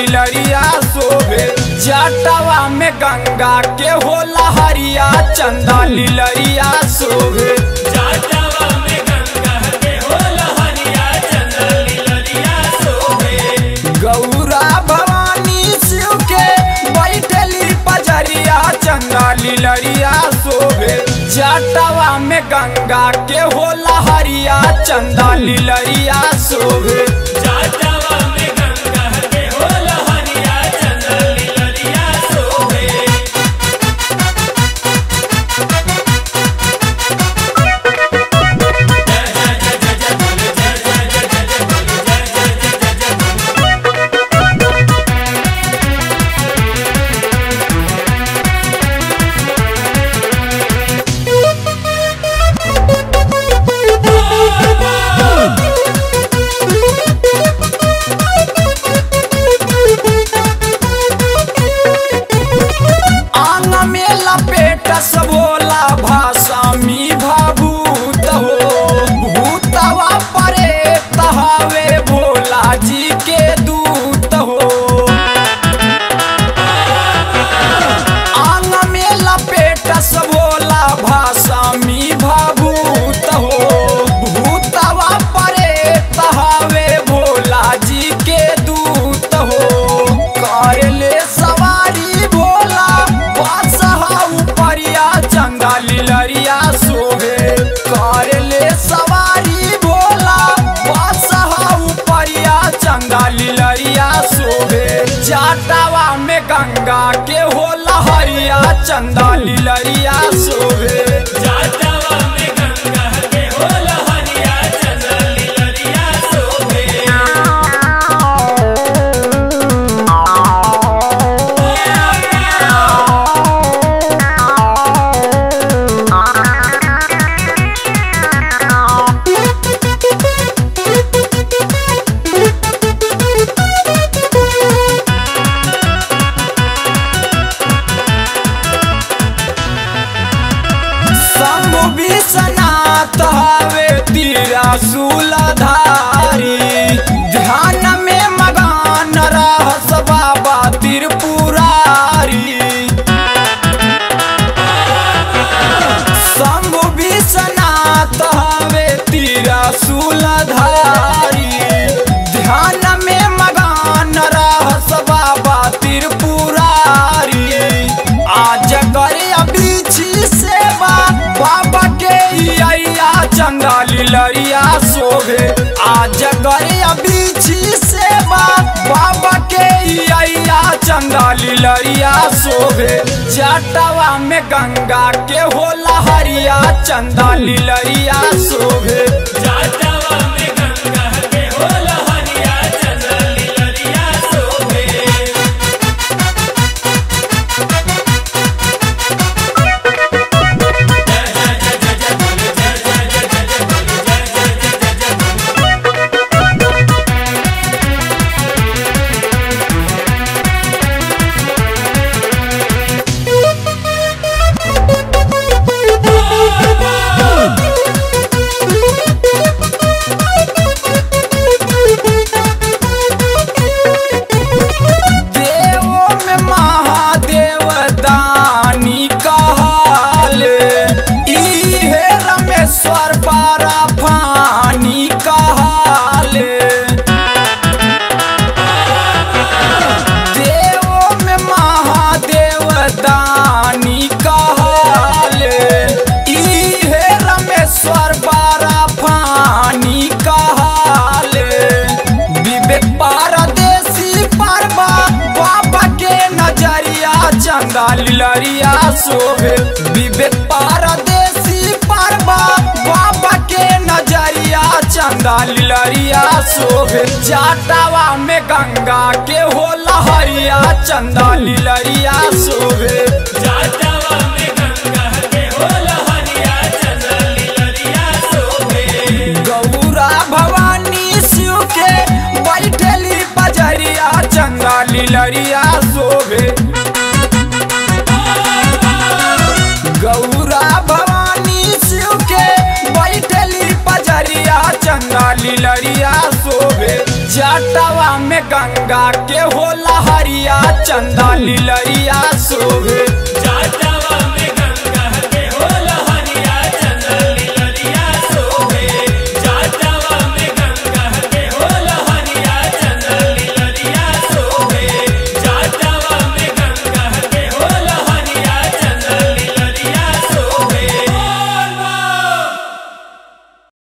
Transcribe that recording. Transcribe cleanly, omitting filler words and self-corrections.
लीलरिया शोभे। जटवा में गंगा के होला हरिया चंदा लीलरिया शोभे। जटवा में गंगा के होला हरिया चंदा लीलरिया शोभे। गौरा भवानी शिव के बैठली पजरिया चंदा लीलरिया शोभे। जटवा में गंगा के होला हरिया चंदा लीलरिया शोभे। जटवा में गंगा के होला हरिया चंदा लीलरिया शोभे। सब होला भाषा मी भाभूत हो। भूतवा परे तहावे भोला जी के दूत हो। आंग में लपेट सब होला भाषा मी भाभूत हो। भूतवा परे तहावे भोला जी के दूत हो। कर ले सवारी भोला चंदा लीलरिया शोभे। कर ले सवारी भोला बादशाह उपरिया चंदा लीलरिया शोभे। जटवा में गंगा के होला हरिया चंदा लीलरिया शोभे। जटवा में गंगा के होला हरिया चंदा लीलरिया शोभे। विश्वनाथ हवे त्रिशूलधारी। ध्यान में मगन रहस बाबा त्रिपुरारी। शंभु विश्वनाथ हवे त्रिशूलधारी। ध्यान में मगन रहस बाबा त्रिपुरारी। आज करे बीछी सेवा बाबा के चंदा लीलरिया शोभे। आज करे बीछी सेवा बाबा के चंदा लीलरिया शोभे। जटवा में गंगा के होला हरिया चंदा लीलरिया शोभे। जटवा में गंगा के होला हरिया चंदा लीलरिया शोभे। स्वर पारा फानी कहाले। देव में महादेव दानी कहाले। इहे रमेश्वर पारा फानी कहाले। विवेक पारदेसी परबा बाबा के नजरिया चंदा लीलरिया शोभे। विवेक पारदेसी परबा बाबा के नजरिया चंदा लीलरिया शोभे। जटवा में गंगा के होला हरिया चंदा लीलरिया शोभे। जटवा में गंगा के होला हरिया चंदा लीलरिया शोभे। गौरा भवानी शिव के बैठली पजरिया चंदा लीलरिया शोभे। गौरा भवानी शिव के बैठली पजरिया चंदा लीलरिया शोभे। जटवा में में गंगा के होला हरिया चंदा लीलरिया शोभे। जटावा